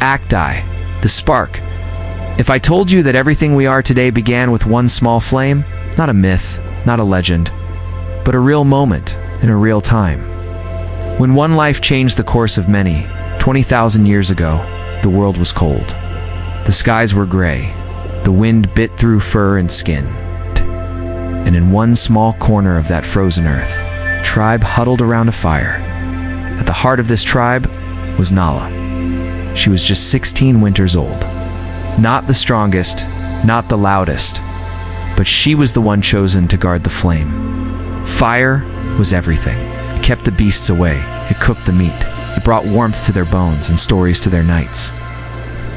Acti, the spark. If I told you that everything we are today began with one small flame, not a myth, not a legend, but a real moment in a real time. When one life changed the course of many, 20,000 years ago, the world was cold. The skies were gray. The wind bit through fur and skin. And in one small corner of that frozen earth, a tribe huddled around a fire. At the heart of this tribe was Nala. She was just 16 winters old. Not the strongest, not the loudest, but she was the one chosen to guard the flame. Fire was everything. It kept the beasts away. It cooked the meat. It brought warmth to their bones and stories to their nights.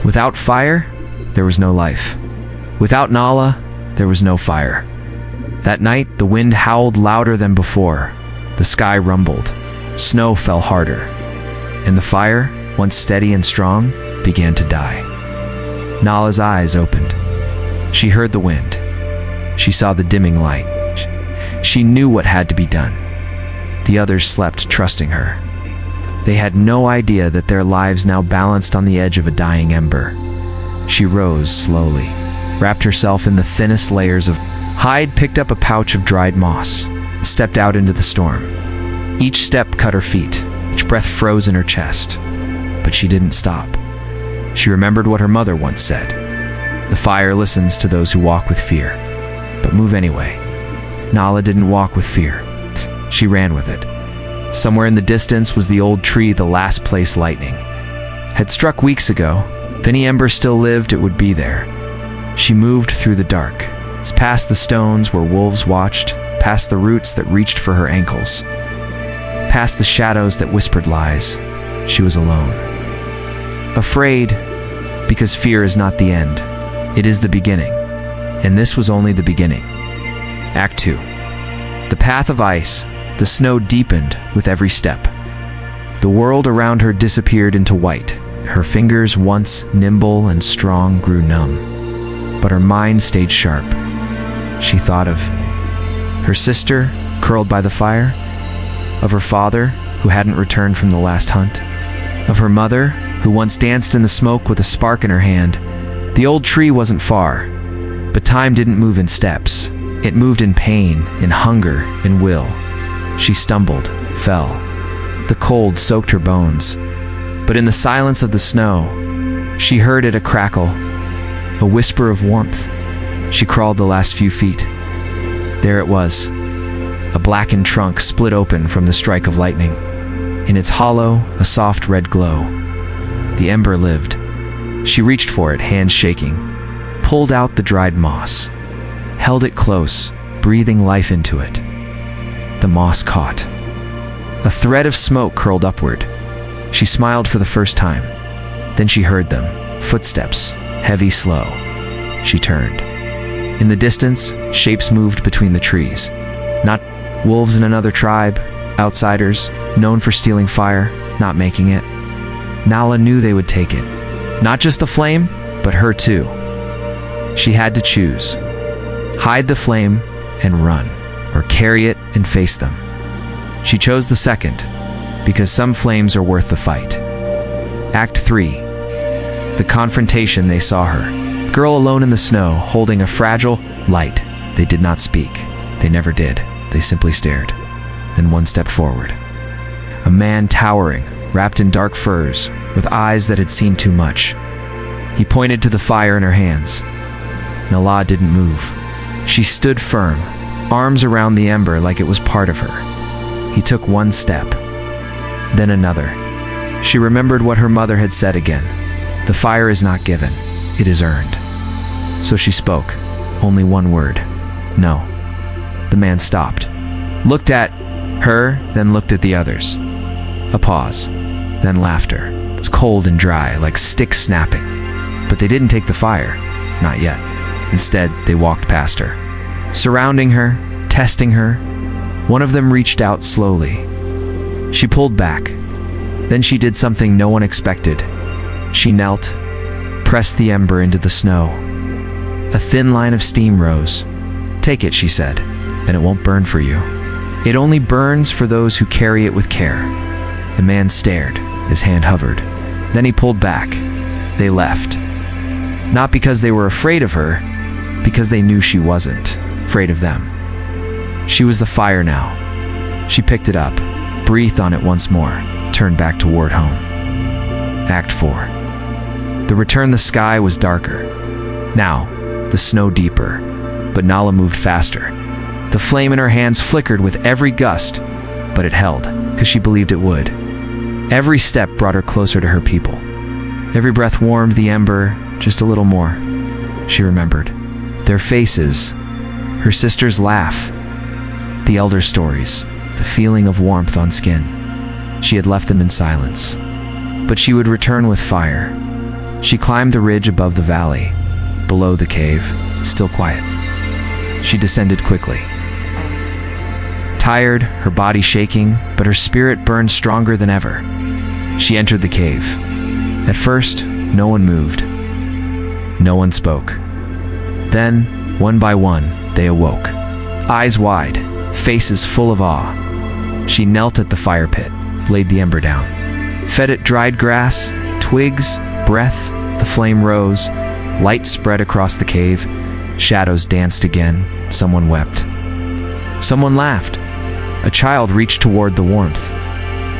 Without fire, there was no life. Without Nala, there was no fire. That night, the wind howled louder than before. The sky rumbled. Snow fell harder. And the fire, once steady and strong, began to die. Nala's eyes opened. She heard the wind. She saw the dimming light. She knew what had to be done. The others slept, trusting her. They had no idea that their lives now balanced on the edge of a dying ember. She rose slowly, wrapped herself in the thinnest layers of hide, picked up a pouch of dried moss, and stepped out into the storm. Each step cut her feet, each breath froze in her chest. But she didn't stop. She remembered what her mother once said. The fire listens to those who walk with fear, but move anyway. Nala didn't walk with fear. She ran with it. Somewhere in the distance was the old tree the last place lightning had struck weeks ago. If any ember still lived, it would be there. She moved through the dark, past the stones where wolves watched, past the roots that reached for her ankles, past the shadows that whispered lies. She was alone. Afraid, because fear is not the end. It is the beginning. And this was only the beginning. Act 2. The path of ice. The snow deepened with every step. The world around her disappeared into white. Her fingers, once nimble and strong, grew numb. But her mind stayed sharp. She thought of her sister, curled by the fire, of her father, who hadn't returned from the last hunt, of her mother, who once danced in the smoke with a spark in her hand. The old tree wasn't far, but time didn't move in steps. It moved in pain, in hunger, in will. She stumbled, fell. The cold soaked her bones. But in the silence of the snow, she heard it a crackle, a whisper of warmth. She crawled the last few feet. There it was, a blackened trunk split open from the strike of lightning. In its hollow, a soft red glow. The ember lived. She reached for it, hands shaking, pulled out the dried moss, held it close, breathing life into it. The moss caught. A thread of smoke curled upward. She smiled for the first time. Then she heard them, footsteps, heavy, slow. She turned. In the distance, shapes moved between the trees. Not wolves in another tribe, outsiders, known for stealing fire, not making it. Nala knew they would take it. Not just the flame, but her too. She had to choose. Hide the flame and run, or carry it and face them. She chose the second, because some flames are worth the fight. Act 3. The confrontation. They saw her. Girl alone in the snow, holding a fragile light. They did not speak. They never did. They simply stared. Then one stepped forward. A man towering, wrapped in dark furs, with eyes that had seen too much. He pointed to the fire in her hands. Nala didn't move. She stood firm, arms around the ember like it was part of her. He took one step, then another. She remembered what her mother had said again. The fire is not given, it is earned. So she spoke, only one word. No. The man stopped, looked at her, then looked at the others. A pause, then laughter. It's cold and dry, like sticks snapping. But they didn't take the fire, not yet. Instead, they walked past her, surrounding her, testing her. One of them reached out slowly. She pulled back. Then she did something no one expected. She knelt, pressed the ember into the snow. A thin line of steam rose. "Take it," she said, "and it won't burn for you. It only burns for those who carry it with care." The man stared. His hand hovered. Then he pulled back. They left. Not because they were afraid of her, because they knew she wasn't afraid of them. She was the fire now. She picked it up, breathed on it once more, turned back toward home. Act 4. The return. The sky was darker. Now, the snow deeper, but Nala moved faster. The flame in her hands flickered with every gust, but it held, because she believed it would. Every step brought her closer to her people. Every breath warmed the ember just a little more. She remembered their faces, her sister's laugh, the elder stories, the feeling of warmth on skin. She had left them in silence, but she would return with fire. She climbed the ridge above the valley, below the cave, still quiet. She descended quickly. Tired, her body shaking, but her spirit burned stronger than ever. She entered the cave. At first, no one moved. No one spoke. Then, one by one, they awoke. Eyes wide, faces full of awe. She knelt at the fire pit, laid the ember down. Fed it dried grass, twigs, breath. The flame rose. Light spread across the cave. Shadows danced again. Someone wept. Someone laughed. A child reached toward the warmth.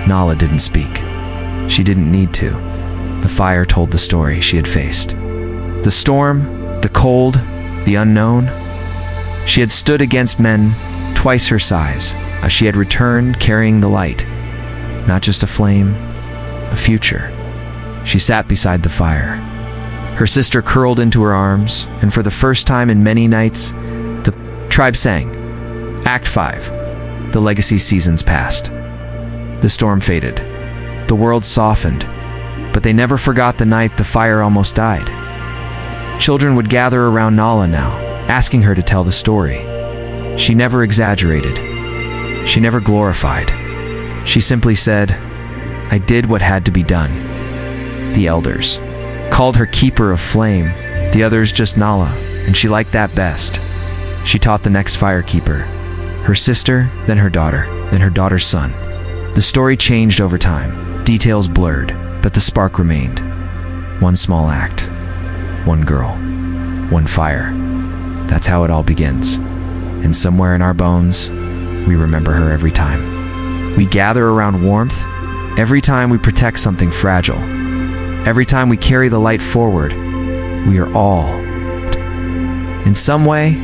Nala didn't speak. She didn't need to. The fire told the story she had faced. The storm, the cold, the unknown. She had stood against men twice her size. She had returned carrying the light. Not just a flame, a future. She sat beside the fire. Her sister curled into her arms, and for the first time in many nights, the tribe sang. Act 5. The legacy seasons passed. The storm faded. The world softened, but they never forgot the night the fire almost died. Children would gather around Nala now, asking her to tell the story. She never exaggerated. She never glorified. She simply said, "I did what had to be done." The elders called her Keeper of Flame, the others just Nala, and she liked that best. She taught the next Firekeeper, her sister, then her daughter, then her daughter's son. The story changed over time, details blurred, but the spark remained. One small act, one girl, one fire. That's how it all begins. And somewhere in our bones, we remember her every time. We gather around warmth, every time we protect something fragile. Every time we carry the light forward, we are all. In some way,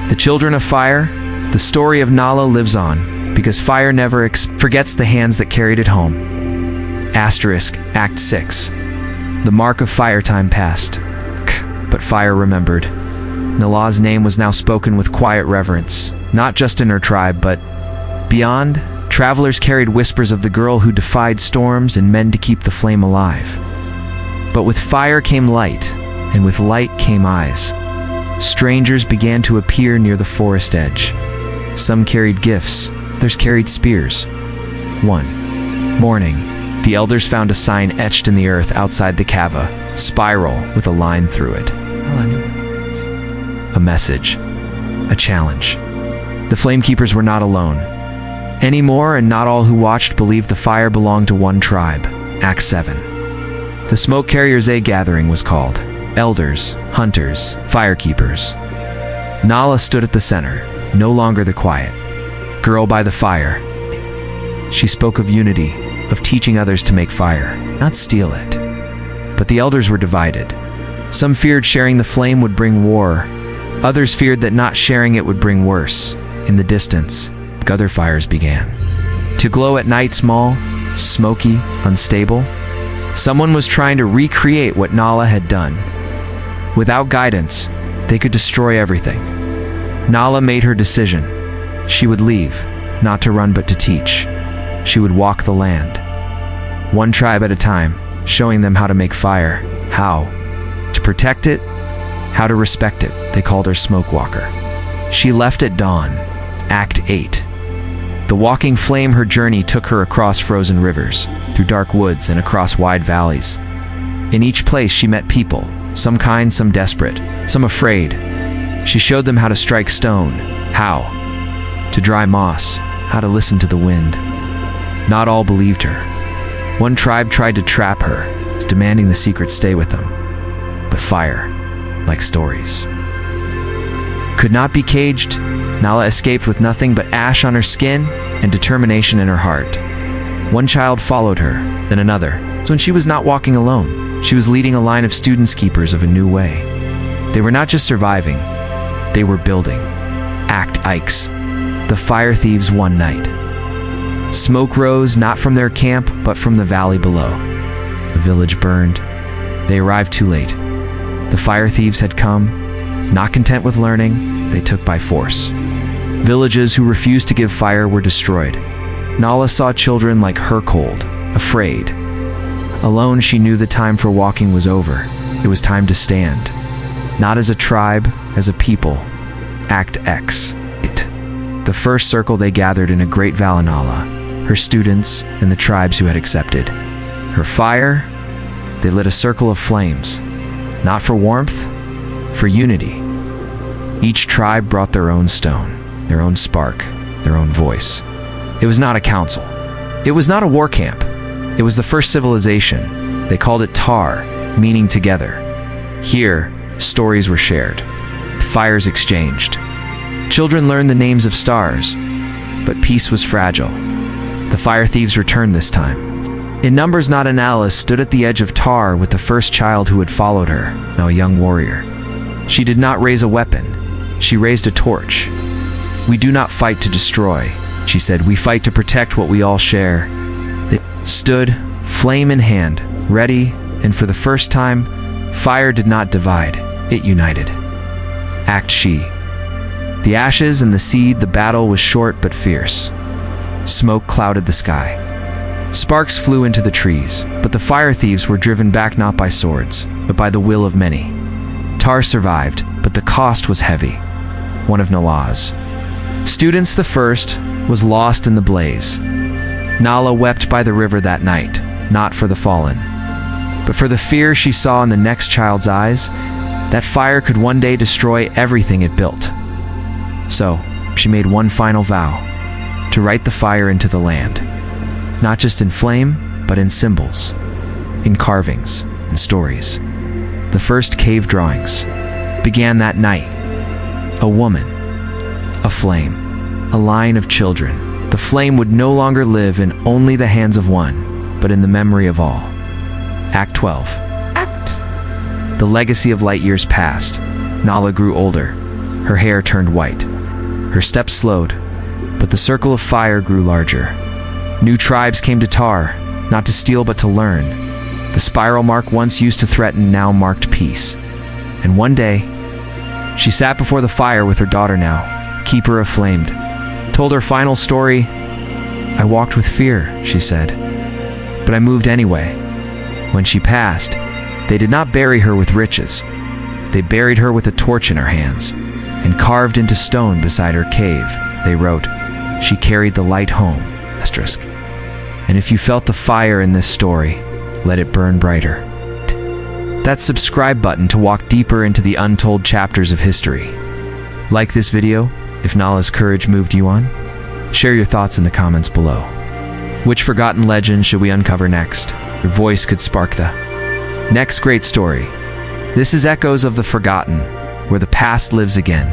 the children of fire, the story of Nala lives on, because fire never forgets the hands that carried it home. Asterisk, Act 6. The mark of fire time passed, but fire remembered. Nala's name was now spoken with quiet reverence, not just in her tribe, but beyond. Travelers carried whispers of the girl who defied storms and men to keep the flame alive. But with fire came light, and with light came eyes. Strangers began to appear near the forest edge. Some carried gifts, others carried spears. One morning, the elders found a sign etched in the earth outside the cava, spiral with a line through it. A message, a challenge. The Flamekeepers were not alone anymore, and not all who watched believed the fire belonged to one tribe. Act 7. The Smoke Carriers A gathering was called. Elders, hunters, firekeepers. Nala stood at the center, no longer the quiet girl by the fire. She spoke of unity, of teaching others to make fire, not steal it. But the elders were divided. Some feared sharing the flame would bring war. Others feared that not sharing it would bring worse. In the distance, other fires began to glow at night, small, smoky, unstable. Someone was trying to recreate what Nala had done. Without guidance, they could destroy everything. Nala made her decision. She would leave, not to run but to teach. She would walk the land, one tribe at a time, showing them how to make fire, how to protect it, how to respect it. They called her Smoke Walker. She left at dawn. Act 8. The walking flame, her journey took her across frozen rivers, through dark woods and across wide valleys. In each place she met people, some kind, some desperate, some afraid. She showed them how to strike stone, how to dry moss, how to listen to the wind. Not all believed her. One tribe tried to trap her, demanding the secret stay with them. But fire, like stories, could not be caged. Nala escaped with nothing but ash on her skin and determination in her heart. One child followed her, then another. So when she was not walking alone, she was leading a line of students keepers of a new way. They were not just surviving, they were building. Act Ikes, the fire thieves one night. Smoke rose not from their camp, but from the valley below. The village burned. They arrived too late. The fire thieves had come. Not content with learning, they took by force. Villages who refused to give fire were destroyed. Nala saw children like her cold, afraid. Alone, she knew the time for walking was over. It was time to stand. Not as a tribe, as a people. Act X. The first circle they gathered in a great Valinala, her students and the tribes who had accepted. Her fire, they lit a circle of flames. Not for warmth, for unity. Each tribe brought their own stone, their own spark, their own voice. It was not a council. It was not a war camp. It was the first civilization. They called it Tar, meaning together. Here, stories were shared. Fires exchanged. Children learned the names of stars, but peace was fragile. The fire thieves returned this time. In numbers not in Alice stood at the edge of Tar with the first child who had followed her, now a young warrior. She did not raise a weapon. She raised a torch. "We do not fight to destroy," she said. "We fight to protect what we all share." They stood, flame in hand, ready, and for the first time, fire did not divide, it united. Act She. The ashes and the seed, the battle was short but fierce. Smoke clouded the sky. Sparks flew into the trees, but the fire thieves were driven back not by swords, but by the will of many. Tar survived, but the cost was heavy. One of Nala's students, the first, was lost in the blaze. Nala wept by the river that night, not for the fallen, but for the fear she saw in the next child's eyes, that fire could one day destroy everything it built. So, she made one final vow, to write the fire into the land. Not just in flame, but in symbols, in carvings, in stories. The first cave drawings began that night. A woman, a flame, a line of children. The flame would no longer live in only the hands of one, but in the memory of all. Act 12. The legacy of light years passed. Nala grew older. Her hair turned white. Her steps slowed, but the circle of fire grew larger. New tribes came to Tar, not to steal but to learn. The spiral mark once used to threaten now marked peace. And one day, she sat before the fire with her daughter now, keeper of flamed, told her final story. "I walked with fear," she said, "but I moved anyway." When she passed, they did not bury her with riches. They buried her with a torch in her hands, and carved into stone beside her cave, they wrote, "She carried the light home." Asterisk. And if you felt the fire in this story, let it burn brighter. That subscribe button to walk deeper into the untold chapters of history. Like this video if Nala's courage moved you on. Share your thoughts in the comments below. Which forgotten legend should we uncover next? Your voice could spark the next great story. This is Echoes of the Forgotten, where the past lives again.